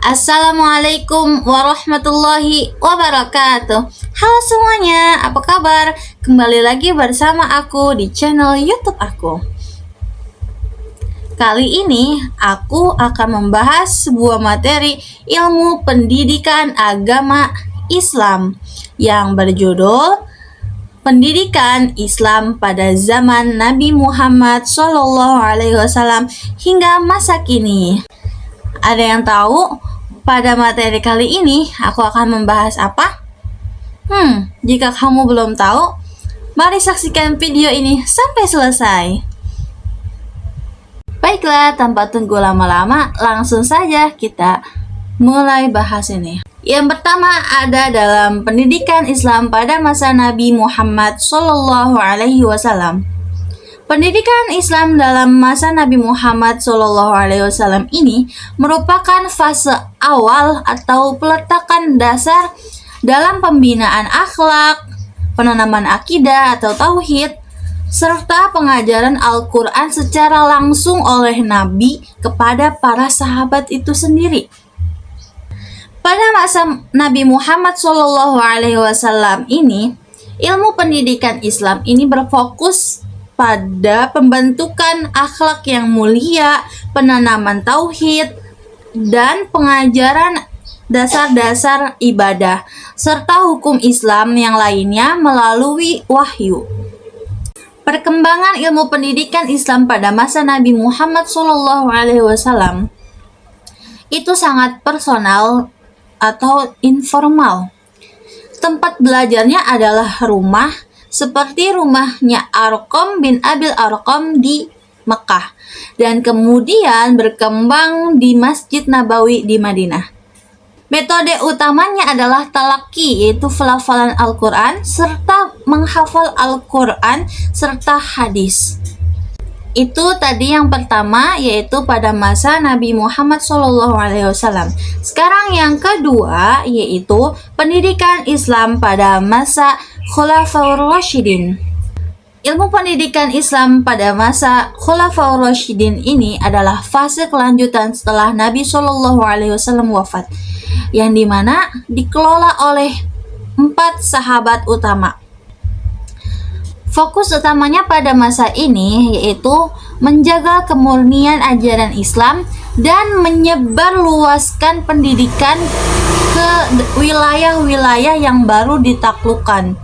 Assalamualaikum warahmatullahi wabarakatuh. Halo semuanya, apa kabar? Kembali lagi bersama aku di channel YouTube aku. Kali ini aku akan membahas sebuah materi ilmu pendidikan agama Islam yang berjudul Pendidikan Islam pada zaman Nabi Muhammad SAW hingga masa kini. Ada yang tahu pada materi kali ini aku akan membahas apa? Jika kamu belum tahu, mari saksikan video ini sampai selesai. Baiklah, tanpa tunggu lama-lama, langsung saja kita mulai bahas ini. Yang pertama ada dalam pendidikan Islam pada masa Nabi Muhammad SAW. Pendidikan Islam dalam masa Nabi Muhammad SAW ini merupakan fase awal atau peletakan dasar dalam pembinaan akhlak, penanaman akidah atau tauhid, serta pengajaran Al-Quran secara langsung oleh Nabi kepada para sahabat itu sendiri. Pada masa Nabi Muhammad SAW ini, ilmu pendidikan Islam ini berfokus pada pembentukan akhlak yang mulia, penanaman tauhid, dan pengajaran dasar-dasar ibadah, serta hukum Islam yang lainnya melalui wahyu. Perkembangan ilmu pendidikan Islam pada masa Nabi Muhammad SAW itu sangat personal atau informal. Tempat belajarnya adalah rumah, seperti rumahnya Arqam bin Abil Arqam di Mekah, dan kemudian berkembang di Masjid Nabawi di Madinah. Metode utamanya adalah talaki, yaitu pelafalan Al-Quran, serta menghafal Al-Quran, serta hadis. Itu tadi yang pertama, yaitu pada masa Nabi Muhammad SAW. Sekarang yang kedua, yaitu pendidikan Islam pada masa Khulafaur Rasyidin. Ilmu pendidikan Islam pada masa Khulafaur Rasyidin ini adalah fase kelanjutan setelah Nabi SAW wafat, yang dimana dikelola oleh 4 sahabat utama. Fokus utamanya pada masa ini yaitu menjaga kemurnian ajaran Islam dan menyebarluaskan pendidikan ke wilayah-wilayah yang baru ditaklukkan.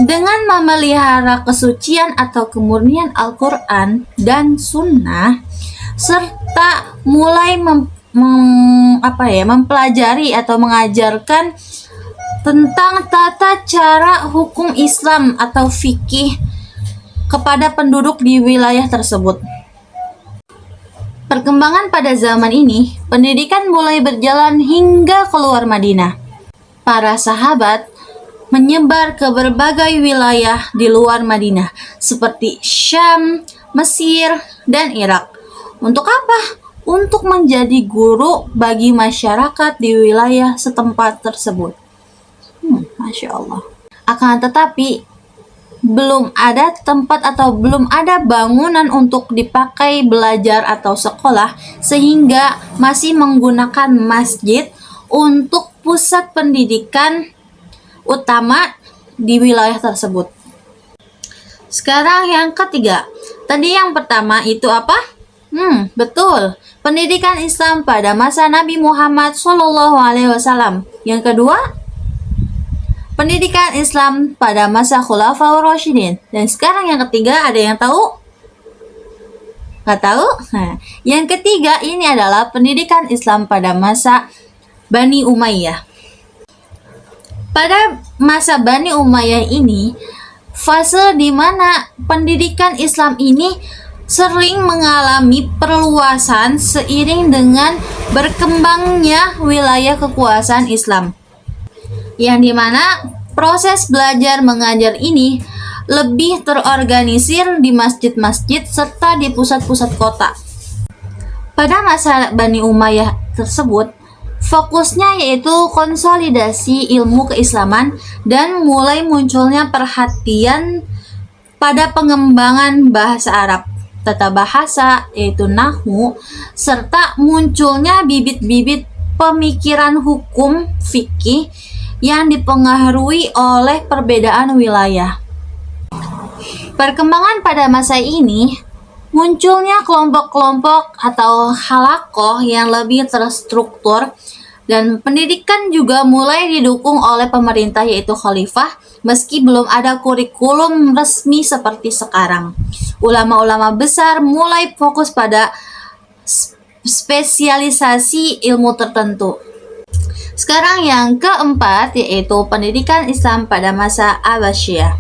Dengan memelihara kesucian atau kemurnian Al-Quran dan Sunnah, serta mulai mempelajari atau mengajarkan tentang tata cara hukum Islam atau fikih kepada penduduk di wilayah tersebut. Perkembangan pada zaman ini, pendidikan mulai berjalan hingga keluar Madinah. Para sahabat menyebar ke berbagai wilayah di luar Madinah, seperti Syam, Mesir, dan Irak. Untuk apa? Untuk menjadi guru bagi masyarakat di wilayah setempat tersebut. Masya Allah. Akan tetapi, belum ada tempat atau belum ada bangunan untuk dipakai belajar atau sekolah, sehingga masih menggunakan masjid untuk pusat pendidikan utama di wilayah tersebut. Sekarang yang ketiga. Tadi yang pertama itu apa? Betul. Pendidikan Islam pada masa Nabi Muhammad SAW. Yang kedua, pendidikan Islam pada masa Khulafaur Rasyidin. Dan sekarang yang ketiga, ada yang tahu? Nggak tahu? Nah, yang ketiga ini adalah pendidikan Islam pada masa Bani Umayyah. Pada masa Bani Umayyah ini, fase di mana pendidikan Islam ini sering mengalami perluasan seiring dengan berkembangnya wilayah kekuasaan Islam, yang dimana proses belajar mengajar ini lebih terorganisir di masjid-masjid serta di pusat-pusat kota. Pada masa Bani Umayyah tersebut, fokusnya yaitu konsolidasi ilmu keislaman dan mulai munculnya perhatian pada pengembangan bahasa Arab. tata bahasa yaitu nahwu, serta munculnya bibit-bibit pemikiran hukum fikih yang dipengaruhi oleh perbedaan wilayah. Perkembangan pada masa ini, munculnya kelompok-kelompok atau halakoh yang lebih terstruktur, dan pendidikan juga mulai didukung oleh pemerintah yaitu khalifah, meski belum ada kurikulum resmi seperti sekarang. Ulama-ulama besar mulai fokus pada spesialisasi ilmu tertentu. Sekarang yang keempat yaitu pendidikan Islam pada masa Abbasiyah.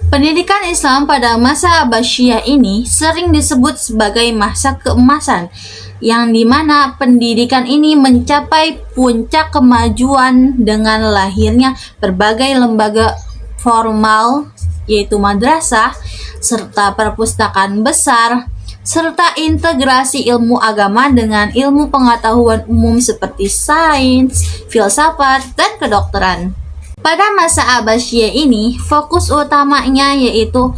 Pendidikan Islam pada masa Abbasiyah ini sering disebut sebagai masa keemasan, yang dimana pendidikan ini mencapai puncak kemajuan dengan lahirnya berbagai lembaga formal yaitu madrasah, serta perpustakaan besar, serta integrasi ilmu agama dengan ilmu pengetahuan umum seperti sains, filsafat, dan kedokteran. Pada masa Abbasiyah ini, fokus utamanya yaitu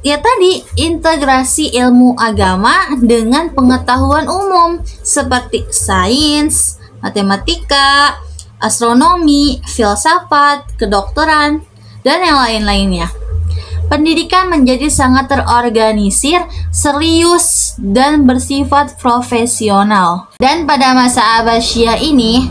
tadi integrasi ilmu agama dengan pengetahuan umum seperti sains, matematika, astronomi, filsafat, kedokteran, dan yang lain-lainnya. Pendidikan menjadi sangat terorganisir, serius, dan bersifat profesional. Dan pada masa Abbasiyah ini,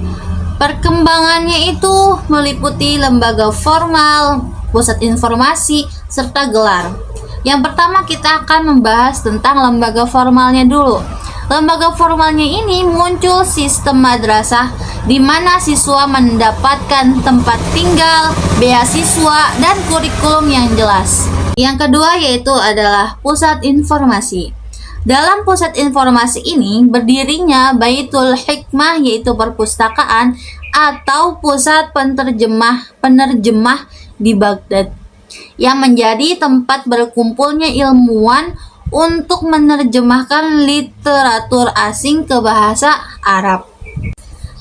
perkembangannya itu meliputi lembaga formal, pusat informasi, serta gelar. Yang pertama kita akan membahas tentang lembaga formalnya dulu. Lembaga formalnya ini muncul sistem madrasah di mana siswa mendapatkan tempat tinggal, beasiswa, dan kurikulum yang jelas. Yang kedua yaitu adalah pusat informasi. Dalam pusat informasi ini berdirinya Baitul Hikmah yaitu perpustakaan atau pusat penerjemah di Baghdad yang menjadi tempat berkumpulnya ilmuwan untuk menerjemahkan literatur asing ke bahasa Arab.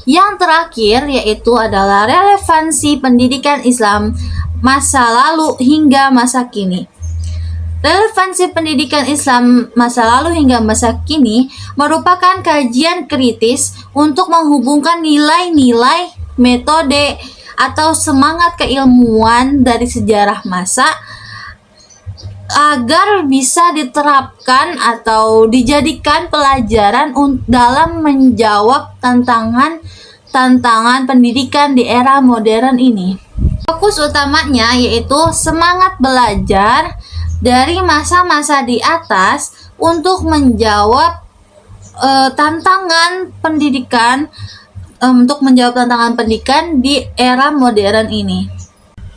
Yang terakhir yaitu adalah relevansi pendidikan Islam masa lalu hingga masa kini. Relevansi pendidikan Islam masa lalu hingga masa kini merupakan kajian kritis untuk menghubungkan nilai-nilai, metode, atau semangat keilmuan dari sejarah masa agar bisa diterapkan atau dijadikan pelajaran dalam menjawab tantangan pendidikan di era modern ini. Fokus utamanya yaitu semangat belajar dari masa-masa di atas untuk menjawab tantangan pendidikan di era modern ini.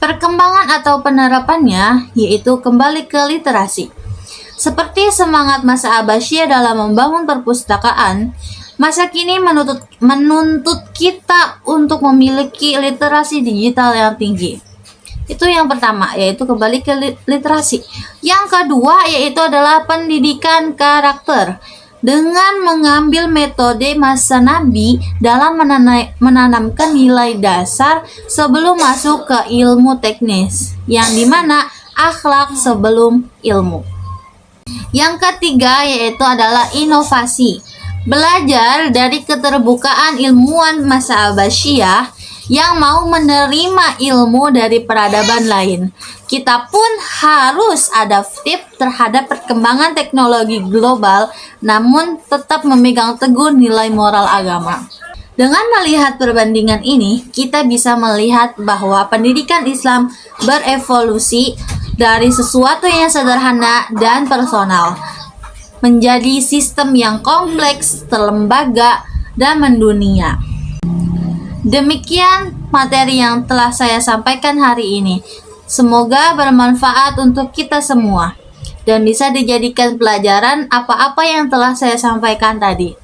Perkembangan atau penerapannya yaitu kembali ke literasi. Seperti semangat masa Abbasiyah dalam membangun perpustakaan, masa kini menuntut kita untuk memiliki literasi digital yang tinggi. Itu yang pertama, yaitu kembali ke literasi. Yang kedua yaitu adalah pendidikan karakter dengan mengambil metode masa Nabi dalam menanamkan nilai dasar sebelum masuk ke ilmu teknis, yang dimana akhlak sebelum ilmu. Yang ketiga yaitu adalah inovasi. Belajar dari keterbukaan ilmuwan masa Abbasiyah yang mau menerima ilmu dari peradaban lain. Kita pun harus adaptif terhadap perkembangan teknologi global, namun tetap memegang teguh nilai moral agama. Dengan melihat perbandingan ini, kita bisa melihat bahwa pendidikan Islam berevolusi dari sesuatu yang sederhana dan personal menjadi sistem yang kompleks, terlembaga, dan mendunia. Demikian materi yang telah saya sampaikan hari ini. Semoga bermanfaat untuk kita semua dan bisa dijadikan pelajaran apa-apa yang telah saya sampaikan tadi.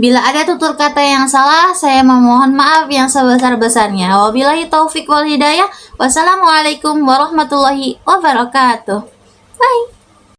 Bila ada tutur kata yang salah, saya memohon maaf yang sebesar-besarnya. Wabillahi taufik wal hidayah. Wassalamualaikum warahmatullahi wabarakatuh. Bye.